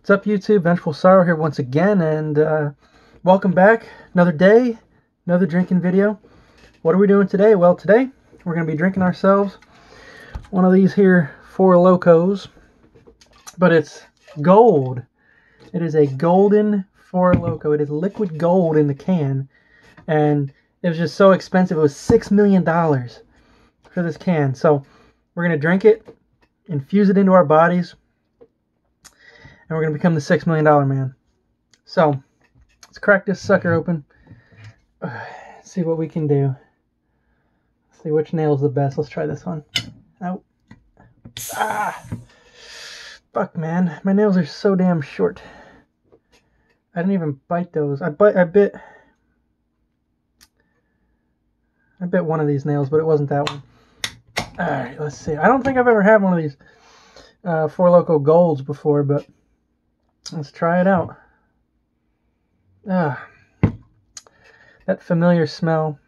What's up, YouTube? Vengefulsorrow here once again, and welcome back. Another day, another drinking video. What are we doing today? Well, today we're going to be drinking ourselves one of these here Four Lokos, but it's gold. It is a golden Four Loko. It is liquid gold in the can, and it was just so expensive. It was $6 million for this can. So we're going to drink it, infuse it into our bodies, and we're going to become the $6 million man. So, let's crack this sucker open. See what we can do. See which nail's the best. Let's try this one. Oh. Ah! Fuck, man. My nails are so damn short. I didn't even bite those. I bit one of these nails, but it wasn't that one. Alright, let's see. I don't think I've ever had one of these Four Loko Golds before, but let's try it out. That familiar smell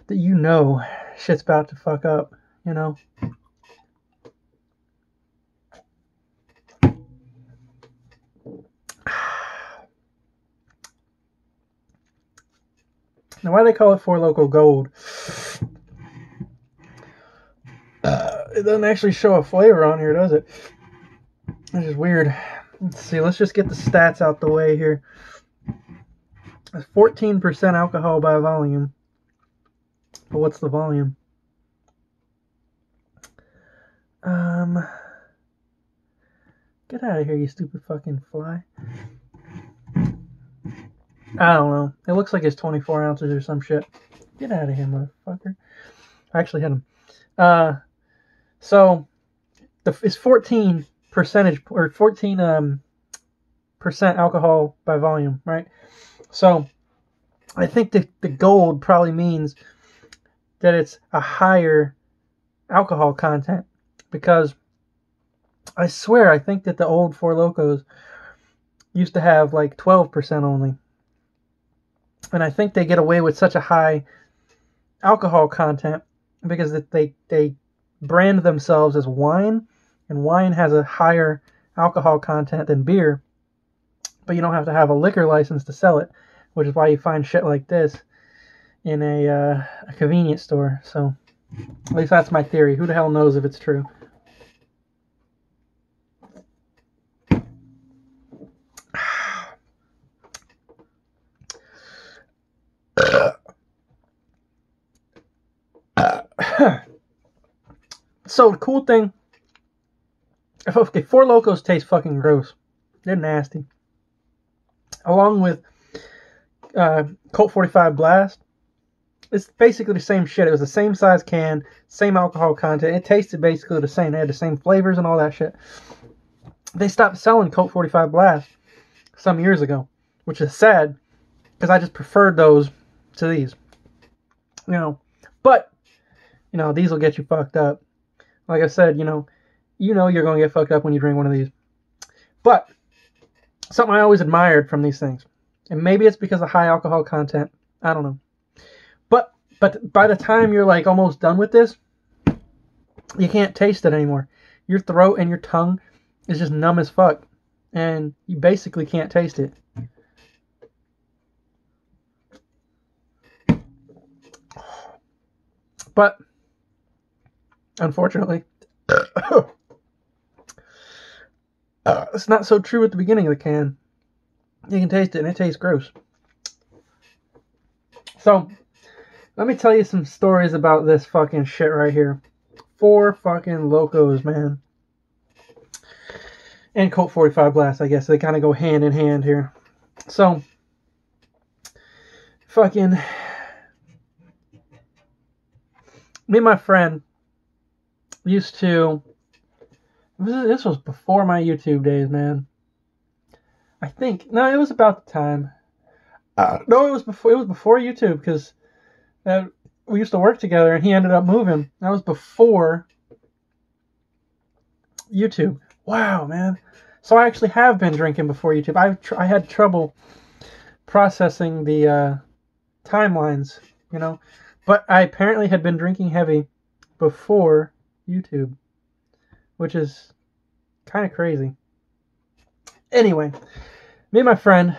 that you know shit's about to fuck up, you know? Now, why do they call it Four Loko Gold? It doesn't actually show a flavor on here, does it? Which is weird. Let's see, let's just get the stats out the way here. It's 14% alcohol by volume. But what's the volume? Get out of here, you stupid fucking fly. I don't know. It looks like it's 24 ounces or some shit. Get out of here, motherfucker. I actually hit him. So, it's 14 percentage, or 14 percent alcohol by volume, right? So I think the gold probably means that it's a higher alcohol content, because I swear I think that the old Four Lokos used to have like 12% only, and I think they get away with such a high alcohol content because they brand themselves as wine. And wine has a higher alcohol content than beer, but you don't have to have a liquor license to sell it, which is why you find shit like this in a convenience store. So, at least that's my theory. Who the hell knows if it's true? So, the cool thing, okay, Four Lokos taste fucking gross. They're nasty. Along with Colt 45 Blast, it's basically the same shit. It was the same size can, same alcohol content. It tasted basically the same. They had the same flavors and all that shit. They stopped selling Colt 45 Blast some years ago, which is sad, because I just preferred those to these. You know, but, you know, these will get you fucked up. Like I said, you know you're going to get fucked up when you drink one of these. But something I always admired from these things, and maybe it's because of high alcohol content, I don't know. But by the time you're like almost done with this, you can't taste it anymore. Your throat and your tongue is just numb as fuck, and you basically can't taste it. But unfortunately, it's not so true at the beginning of the can. You can taste it, and it tastes gross. So, let me tell you some stories about this fucking shit right here. Four fucking Lokos, man. And Colt 45 Blast, I guess. They kind of go hand in hand here. So, fucking, me and my friend used to, this was before my YouTube days, man. I think, no, it was about the time. No, it was before YouTube, because we used to work together, and he ended up moving. That was before YouTube. Wow, man. So I actually have been drinking before YouTube. I had trouble processing the timelines, you know. But I apparently had been drinking heavy before YouTube, which is kind of crazy. Anyway, me and my friend, a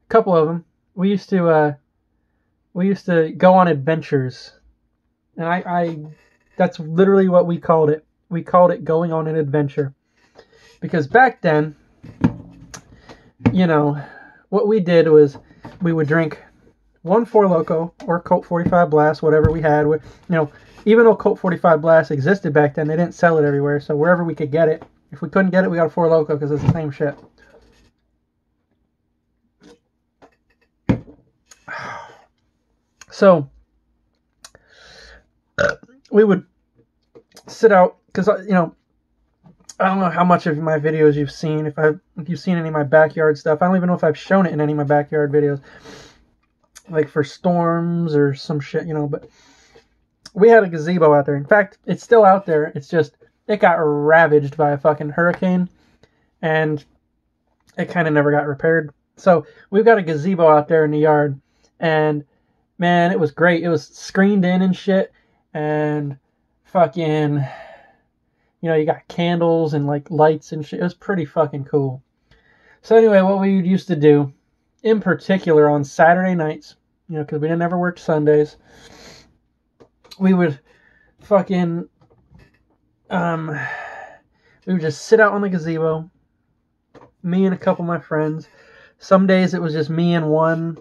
couple of them, we used to go on adventures, and I that's literally what we called it. We called it going on an adventure, because back then, what we did was we would drink one Four Loko or Colt 45 Blast, whatever we had. Even though Colt 45 Blast existed back then, they didn't sell it everywhere. So wherever we could get it, if we couldn't get it, we got a Four Loko because it's the same shit. So we would sit out because I don't know how much of my videos you've seen. If you've seen any of my backyard stuff, I don't even know if I've shown it in any of my backyard videos, like for storms or some shit, But we had a gazebo out there. In fact, it's still out there. It's just it got ravaged by a fucking hurricane, and it kind of never got repaired. So we've got a gazebo out there in the yard, and man, it was great. It was screened in and shit, and fucking, you got candles and like lights and shit. It was pretty fucking cool. So anyway, what we used to do, in particular on Saturday nights, because we didn't ever work Sundays, we would fucking, we would just sit out on the gazebo, me and a couple of my friends. Some days it was just me and one,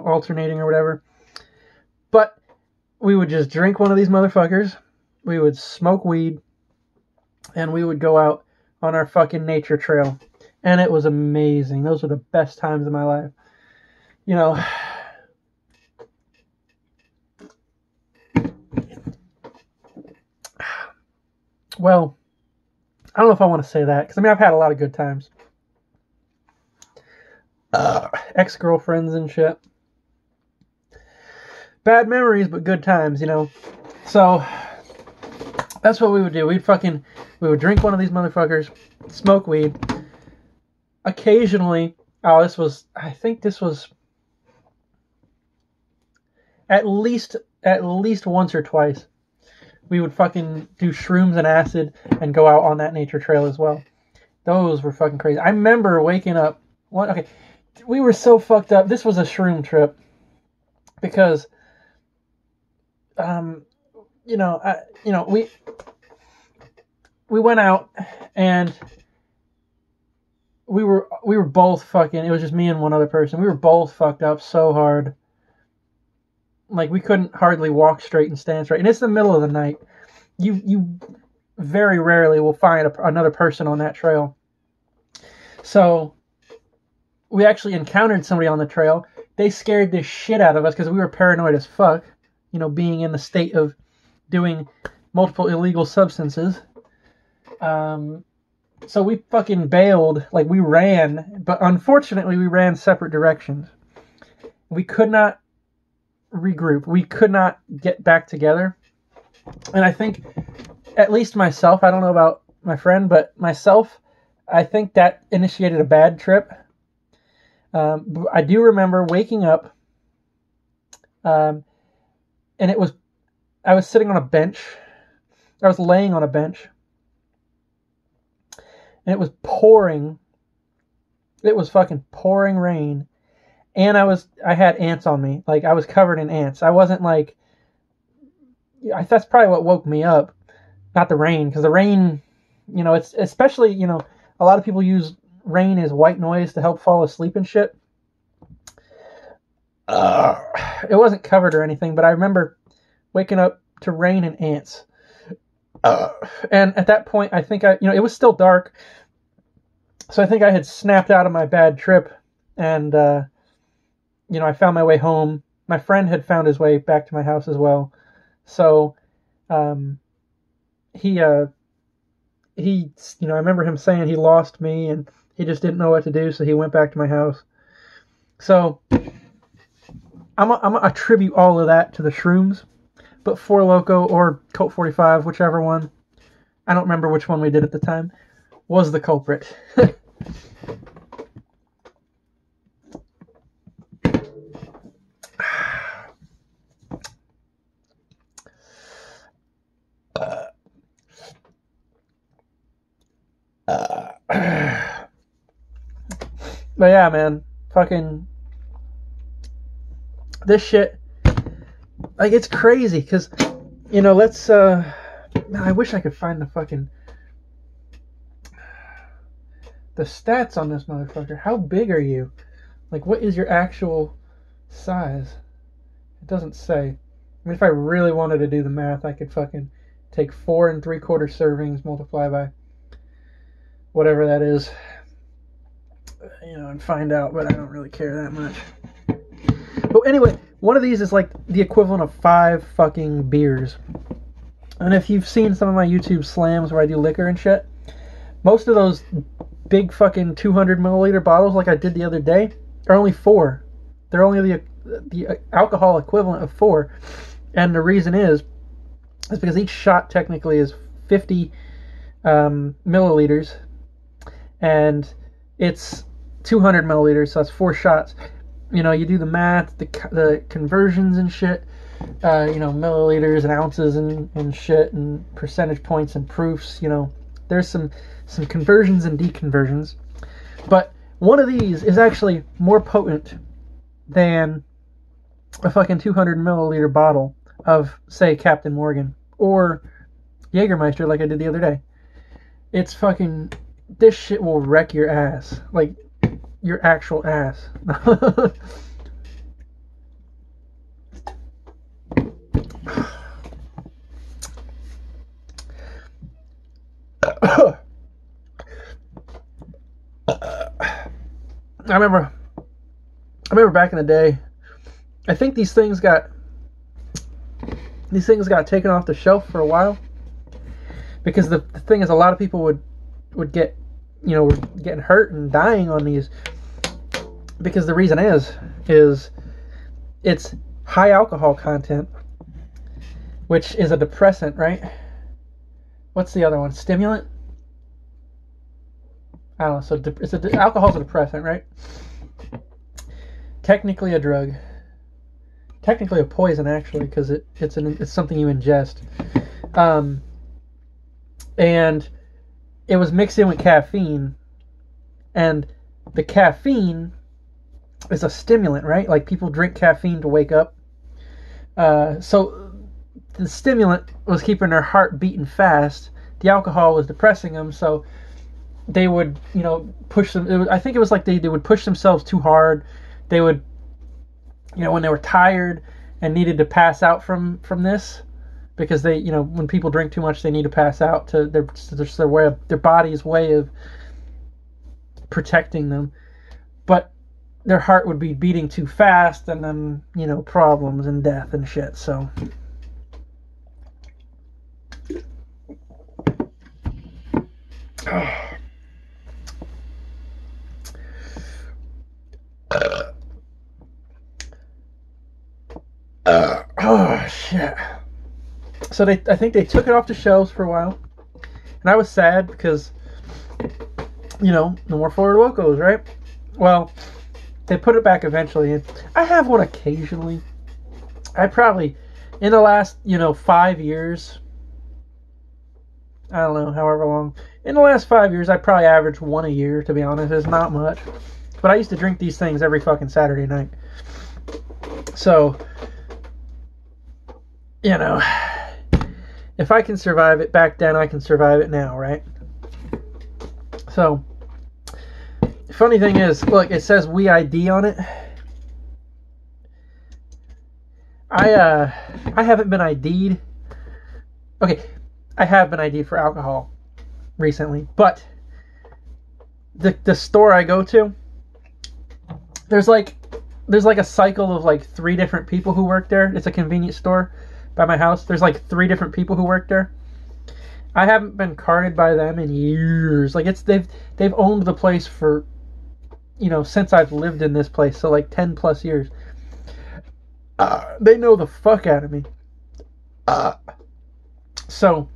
alternating or whatever. But we would just drink one of these motherfuckers. We would smoke weed. And we would go out on our fucking nature trail. And it was amazing. Those were the best times of my life. Well, I don't know if I want to say that. Because, I've had a lot of good times. Ex-girlfriends and shit. Bad memories, but good times, So, that's what we would do. We would drink one of these motherfuckers, smoke weed. Occasionally, I think this was at least once or twice, we would fucking do shrooms and acid and go out on that nature trail as well. Those were fucking crazy. I remember waking up. We were so fucked up. This was a shroom trip because, we went out and we were both fucking. It was just me and one other person. We were both fucked up so hard. Like, we couldn't hardly walk straight and stand straight. And it's the middle of the night. You very rarely will find another person on that trail. So we actually encountered somebody on the trail. They scared the shit out of us because we were paranoid as fuck. Being in the state of doing multiple illegal substances. So we fucking bailed. Like, we ran. But unfortunately, we ran separate directions. We could not regroup. We could not get back together. And I think, at least myself, I don't know about my friend, but myself, I think that initiated a bad trip. I do remember waking up, and I was sitting on a bench. I was laying on a bench, and it was pouring. It was fucking pouring rain. And I had ants on me. Like, I was covered in ants. I wasn't like, that's probably what woke me up. Not the rain. Because the rain, it's especially, a lot of people use rain as white noise to help fall asleep and shit. It wasn't covered or anything, but I remember waking up to rain and ants. And at that point, I think it was still dark. So I think I had snapped out of my bad trip. And, I found my way home. My friend had found his way back to my house as well. So, he, I remember him saying he lost me and he just didn't know what to do. So he went back to my house. So I'm going to attribute all of that to the shrooms, but Four Loko or Colt 45, whichever one, I don't remember which one we did at the time, was the culprit. But yeah, man, fucking this shit, like, it's crazy because, you know, let's I wish I could find the stats on this motherfucker. How big are you? Like, what is your actual size? It doesn't say. I mean, if I really wanted to do the math, I could fucking take 4 3/4 servings, multiply by whatever that is, you know, and find out, but I don't really care that much. But anyway, one of these is like the equivalent of 5 fucking beers. And if you've seen some of my YouTube slams where I do liquor and shit, most of those big fucking 200 milliliter bottles like I did the other day are only 4. They're only the alcohol equivalent of 4. And the reason is because each shot technically is 50 milliliters, and it's 200 milliliters, so that's 4 shots. You know, you do the math, the conversions and shit, you know, milliliters and ounces and shit, and percentage points and proofs. You know, there's some conversions and deconversions, but one of these is actually more potent than a fucking 200 milliliter bottle of, say, Captain Morgan or Jägermeister, like I did the other day. It's fucking, this shit will wreck your ass, like your actual ass. I remember back in the day, I think these things got taken off the shelf for a while, because the thing is, a lot of people would get, you know, getting hurt and dying on these, because the reason is it's high alcohol content, which is a depressant, right? What's the other one? Stimulant? I don't know. So alcohol's a depressant, right? Technically a drug. Technically a poison, actually, because it's something you ingest. And it was mixed in with caffeine, and the caffeine is a stimulant, right? Like, people drink caffeine to wake up. So the stimulant was keeping their heart beating fast. The alcohol was depressing them, so they would, you know, push them. I think it was like they would push themselves too hard. They would, you know, when they were tired and needed to pass out from this, because they, you know, when people drink too much, they need to pass out to their body's way of protecting them. But their heart would be beating too fast, and then, you know, problems and death and shit. So oh shit. So I think they took it off the shelves for a while, and I was sad because, you know, no more Four Lokos, right? Well, they put it back eventually, and I have one occasionally. I probably, in the last, you know, 5 years, I don't know, however long, in the last 5 years, I probably averaged one a year, to be honest. It's not much, but I used to drink these things every fucking Saturday night. So, you know, if I can survive it back then, I can survive it now, right? So, funny thing is, look, it says We ID on it. I haven't been ID'd. Okay, I have been ID'd for alcohol recently, but the store I go to, there's like a cycle of like 3 different people who work there. It's a convenience store by my house. There's like 3 different people who work there. I haven't been carded by them in years. Like, they've owned the place for, you know, since I've lived in this place, so like 10 plus years. They know the fuck out of me. So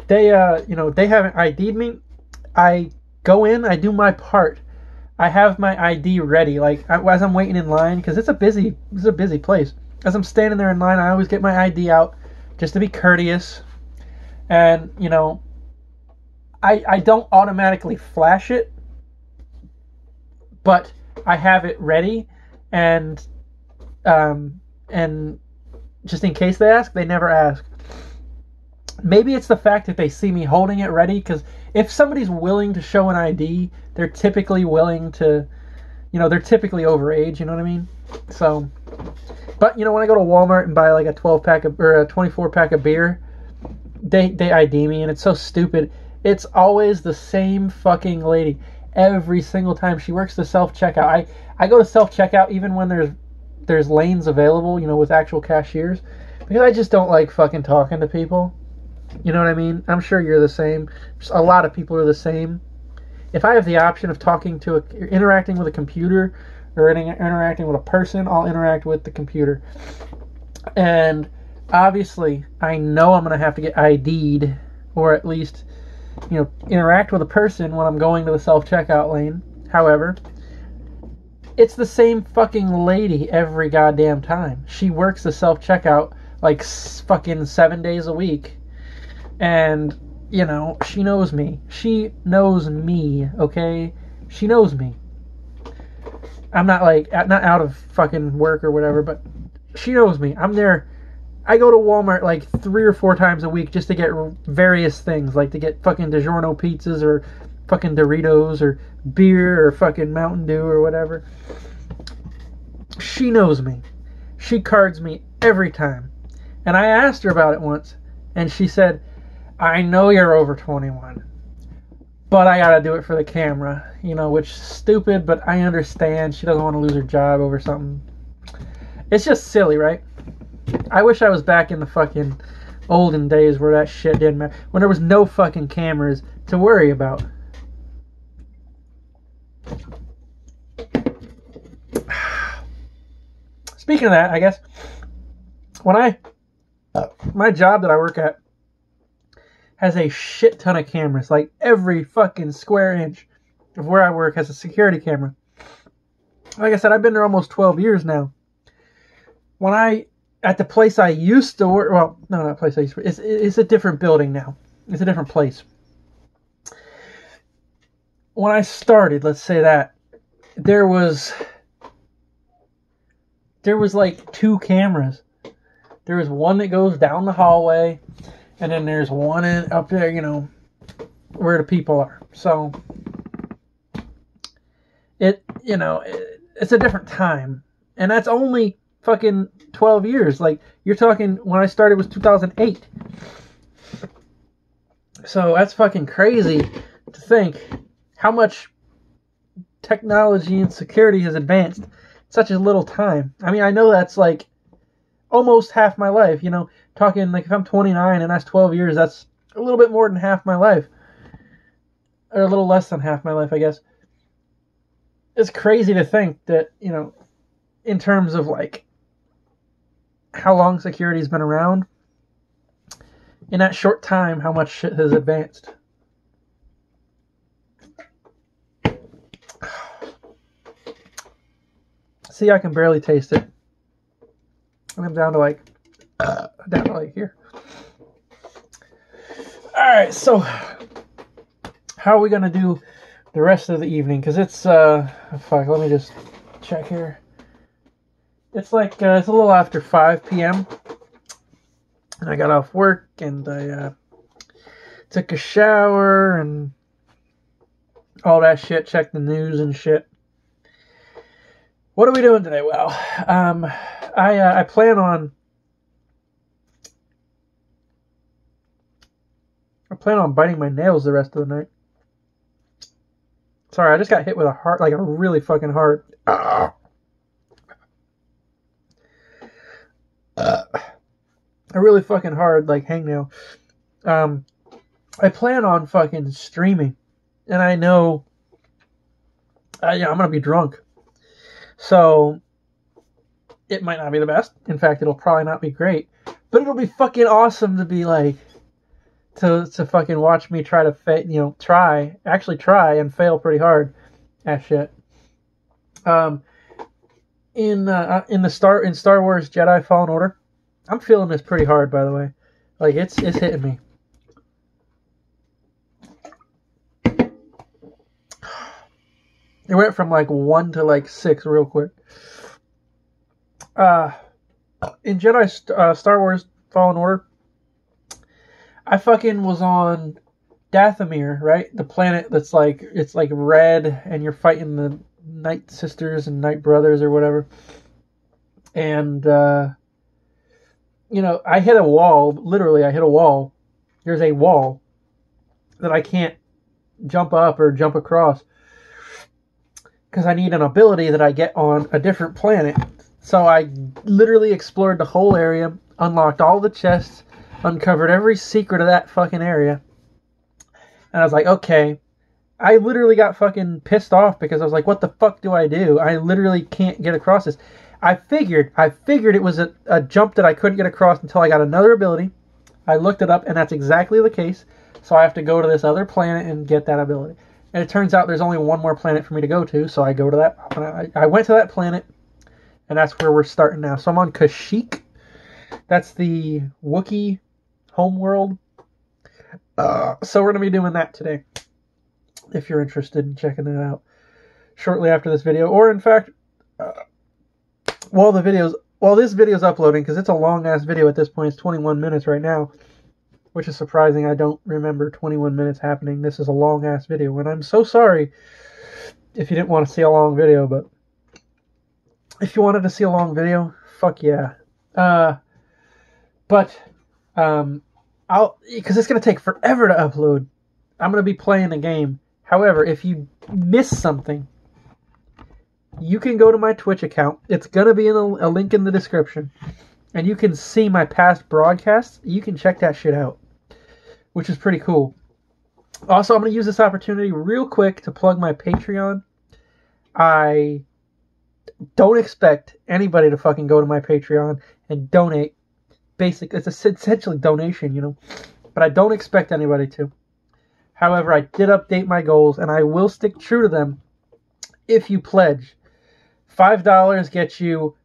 they you know, they haven't ID'd me. I go in, I do my part. I have my ID ready, like, as I'm waiting in line, because it's a busy place. As I'm standing there in line, I always get my ID out just to be courteous. And, you know, I don't automatically flash it, but I have it ready, and just in case they ask, they never ask. Maybe it's the fact that they see me holding it ready, because if somebody's willing to show an ID, they're typically willing to, they're typically overage, you know what I mean? So, but, when I go to Walmart and buy like a 12-pack or a 24-pack of beer, they ID me, and it's so stupid. It's always the same fucking lady. Every single time. She works the self-checkout. I go to self-checkout even when there's lanes available, with actual cashiers, because I just don't like fucking talking to people. You know what I mean? I'm sure you're the same. Just a lot of people are the same. If I have the option of interacting with a computer or interacting with a person, I'll interact with the computer. And obviously, I know I'm going to have to get ID'd, or at least, interact with a person when I'm going to the self-checkout lane. However, it's the same fucking lady every goddamn time. She works the self-checkout like fucking 7 days a week. And, she knows me. She knows me, okay? She knows me. I'm not out of fucking work or whatever, but she knows me. I'm there. I go to Walmart like 3 or 4 times a week just to get various things, like to get fucking DiGiorno pizzas or fucking Doritos or beer or fucking Mountain Dew or whatever. She knows me. She cards me every time. And I asked her about it once, and she said, I know you're over 21, but I gotta do it for the camera, which is stupid, but I understand. She doesn't want to lose her job over something. It's just silly, right? I wish I was back in the fucking olden days where that shit didn't matter, when there was no fucking cameras to worry about. Speaking of that, I guess, my job that I work at has a shit ton of cameras. Like every fucking square inch of where I work has a security camera. Like I said, I've been there almost 12 years now. At the place I used to work, well, no, not place I used to work. It's a different building now. It's a different place. When I started, let's say that, there was like 2 cameras. There was one that goes down the hallway, and then there's one up there, where the people are. So, it's a different time. And that's only fucking 12 years. Like, you're talking, when I started was 2008. So, that's fucking crazy to think how much technology and security has advanced in such a little time. I mean, I know that's like almost half my life, talking like if I'm 29 and that's 12 years, that's a little bit more than half my life. Or a little less than half my life, I guess. It's crazy to think that, in terms of like how long security's been around, in that short time, how much shit has advanced. See, I can barely taste it. And I'm down to like here. Alright, so how are we gonna do the rest of the evening? Because it's fuck, let me just check here. It's like it's a little after 5 p.m. and I got off work and I took a shower and all that shit, checked the news and shit. What are we doing today? Well, I plan on biting my nails the rest of the night. Sorry, I just got hit with a really fucking hard. A really fucking hard, hangnail. I plan on fucking streaming. And I know, I'm gonna be drunk. So, it might not be the best. In fact, it'll probably not be great. But it'll be fucking awesome to be to fucking watch me try to try and fail pretty hard at shit. In Star Wars Jedi Fallen Order, I'm feeling this pretty hard, by the way. It's hitting me. It went from like 1 to like 6 real quick. In Jedi Star Wars Fallen Order, I fucking was on Dathomir, right? The planet that's like, it's like red, and you're fighting the Night Sisters and Night Brothers or whatever. And, you know, I hit a wall. Literally, I hit a wall. There's a wall that I can't jump up or jump across because I need an ability that I get on a different planet. So I literally explored the whole area, unlocked all the chests, uncovered every secret of that fucking area. And I was like, okay. I literally got fucking pissed off because I was like, what the fuck do I do? I literally can't get across this. I figured it was a jump that I couldn't get across until I got another ability. I looked it up, and that's exactly the case. So I have to go to this other planet and get that ability. And it turns out there's only one more planet for me to go to, so I go to that. I went to that planet, and that's where we're starting now. So I'm on Kashyyyk. That's the Wookiee homeworld. So we're going to be doing that today, if you're interested in checking it out shortly after this video. Or, in fact, while this video's uploading, because it's a long-ass video at this point. It's 21 minutes right now, which is surprising. I don't remember 21 minutes happening. This is a long-ass video, and I'm so sorry if you didn't want to see a long video, but if you wanted to see a long video, fuck yeah. Because it's going to take forever to upload. I'm going to be playing the game. However, if you miss something, you can go to my Twitch account. It's going to be in a link in the description. And you can see my past broadcasts. You can check that shit out, which is pretty cool. Also, I'm going to use this opportunity real quick to plug my Patreon. I don't expect anybody to fucking go to my Patreon and donate. It's essentially donation, you know. But I don't expect anybody to. However, I did update my goals, and I will stick true to them if you pledge. $5 gets you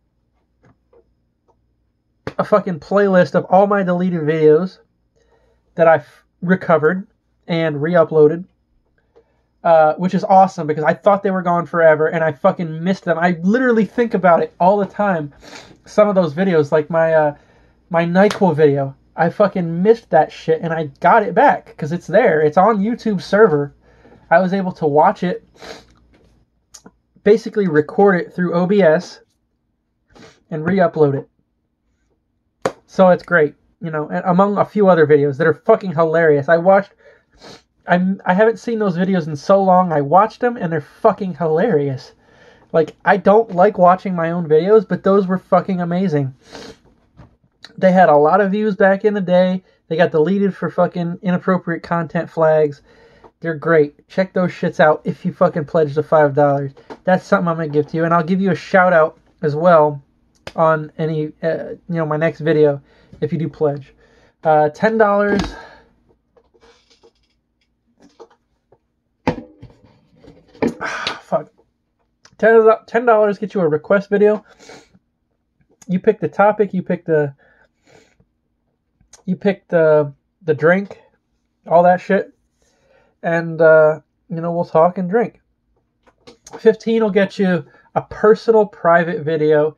a fucking playlist of all my deleted videos that I've recovered and re-uploaded, which is awesome because I thought they were gone forever and I fucking missed them. I literally think about it all the time. Some of those videos, like my NyQuil video, I fucking missed that shit and I got it back because it's there. It's on YouTube's server. I was able to watch it, basically record it through OBS and re-upload it. So it's great, you know, and among a few other videos that are fucking hilarious. I haven't seen those videos in so long. I watched them and they're fucking hilarious. Like, I don't like watching my own videos, but those were fucking amazing. They had a lot of views back in the day. They got deleted for fucking inappropriate content flags. They're great. Check those shits out if you fucking pledge the $5. That's something I'm going to give to you. And I'll give you a shout out as well on any, my next video if you do pledge. $10. Fuck. $10 get you a request video. You pick the topic. You pick the drink. All that shit. And, we'll talk and drink. 15 will get you a personal private video.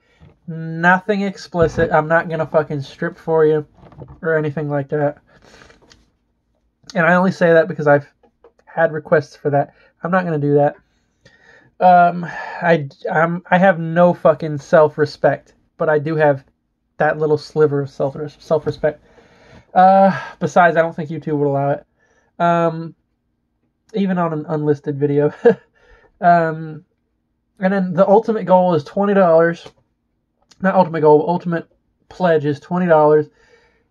Nothing explicit. I'm not going to fucking strip for you or anything like that. And I only say that because I've had requests for that. I'm not going to do that. I have no fucking self-respect, but I do have that little sliver of self-respect. Besides, I don't think YouTube would allow it. Even on an unlisted video. And then the ultimate goal is $20. Not ultimate goal, ultimate pledge is $20.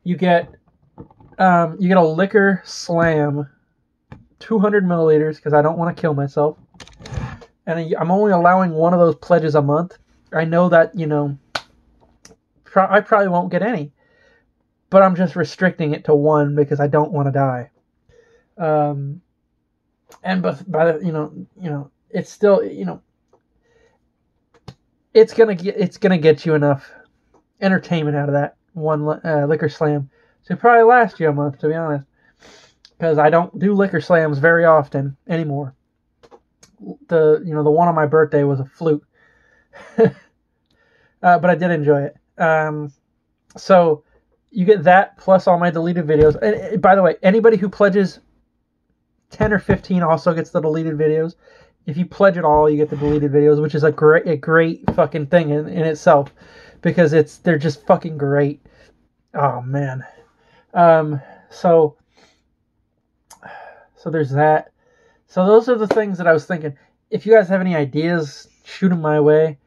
You get a liquor slam, 200 milliliters, because I don't want to kill myself. And I'm only allowing one of those pledges a month. I know that, I probably won't get any. But I'm just restricting it to one because I don't want to die. It's still, it's gonna get you enough entertainment out of that one liquor slam to probably last you a month, to be honest, because I don't do liquor slams very often anymore. the one on my birthday was a fluke. But I did enjoy it. So you get that plus all my deleted videos. And by the way, anybody who pledges 10 or 15 also gets the deleted videos. If you pledge it all, you get the deleted videos, which is a great fucking thing in itself, because they're just fucking great. Oh man. So there's that. So those are the things that I was thinking. If you guys have any ideas, shoot them my way.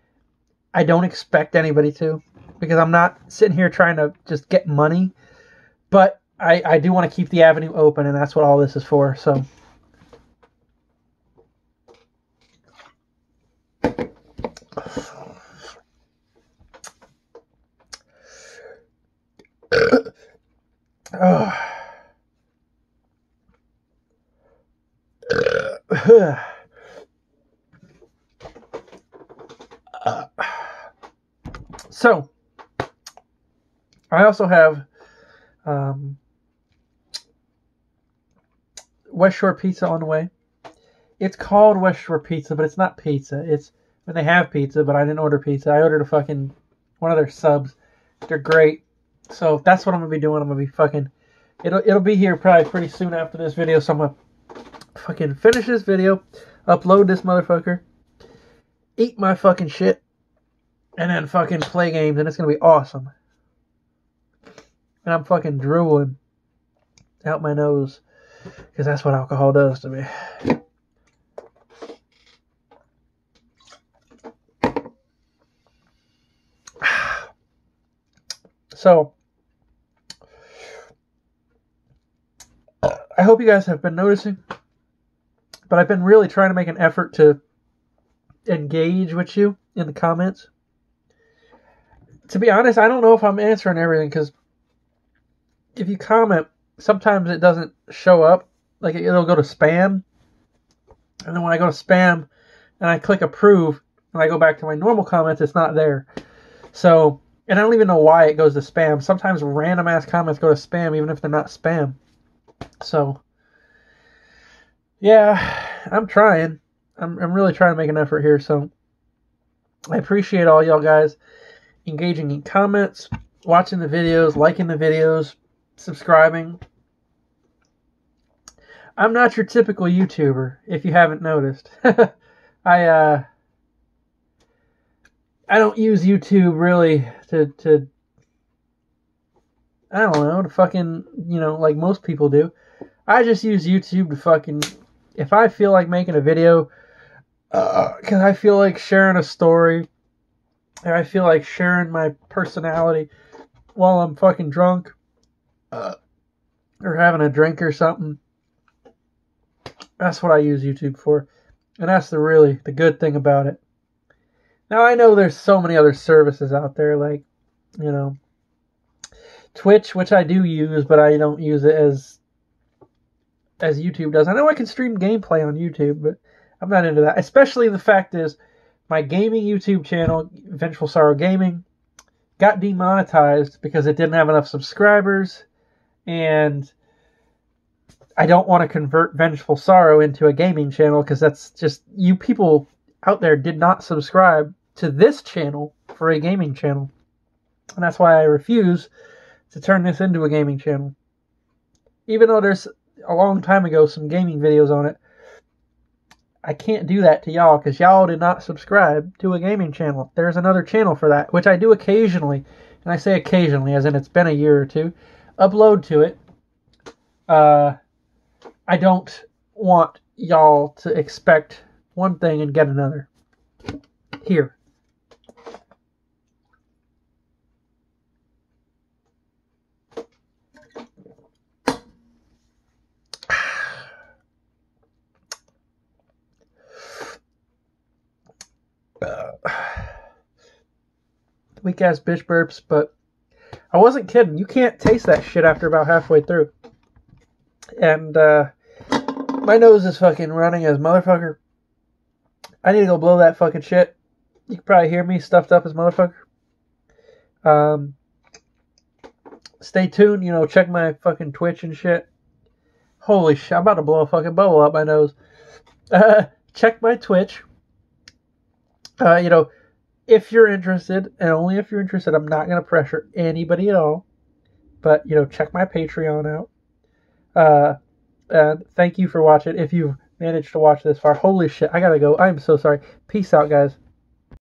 I don't expect anybody to, because I'm not sitting here trying to just get money, but I do want to keep the avenue open, and that's what all this is for. So so I also have West Shore Pizza on the way. It's called West Shore Pizza, but it's not pizza. They have pizza, but I didn't order pizza. I ordered one of their subs. They're great. So that's what I'm gonna be doing. I'm gonna be fucking. It'll be here probably pretty soon after this video. So I'm gonna fucking finish this video, upload this motherfucker, eat my fucking shit, and then fucking play games, and it's gonna be awesome. And I'm fucking drooling out my nose, because that's what alcohol does to me. So I hope you guys have been noticing, but I've been really trying to make an effort to engage with you in the comments. To be honest, I don't know if I'm answering everything, because if you comment, sometimes it doesn't show up. Like, it'll go to spam, and then when I go to spam and I click approve and I go back to my normal comments, it's not there. So, and I don't even know why it goes to spam. Sometimes random ass comments go to spam even if they're not spam. So yeah, I'm trying. I'm really trying to make an effort here. So I appreciate all y'all guys engaging in comments, watching the videos, liking the videos, subscribing. I'm not your typical YouTuber, if you haven't noticed. I don't use YouTube really to I don't know, to fucking, like most people do. I just use YouTube to fucking, if I feel like making a video, because I feel like sharing a story, or I feel like sharing my personality while I'm fucking drunk, or having a drink or something. That's what I use YouTube for. And that's the good thing about it. Now, I know there's so many other services out there, like, Twitch, which I do use, but I don't use it as YouTube does. I know I can stream gameplay on YouTube, but I'm not into that. Especially the fact is, my gaming YouTube channel, Vengefulsorrow Gaming, got demonetized because it didn't have enough subscribers, and I don't want to convert Vengefulsorrow into a gaming channel, because that's just, you people out there did not subscribe to this channel for a gaming channel. And that's why I refuse to turn this into a gaming channel. Even though there's a long time ago some gaming videos on it, I can't do that to y'all, because y'all did not subscribe to a gaming channel. There's another channel for that, which I do occasionally, and I say occasionally as in it's been a year or two, upload to it. I don't want y'all to expect one thing and get another. Here. Weak ass bitch burps, but I wasn't kidding. You can't taste that shit after about halfway through. And my nose is fucking running as motherfucker. I need to go blow that fucking shit. You can probably hear me stuffed up as motherfucker. Stay tuned, check my fucking Twitch and shit. Holy shit, I'm about to blow a fucking bubble out my nose. check my Twitch. If you're interested, and only if you're interested, I'm not going to pressure anybody at all. But, check my Patreon out. And thank you for watching. If you've managed to watch this far, holy shit, I gotta go. I'm so sorry. Peace out, guys.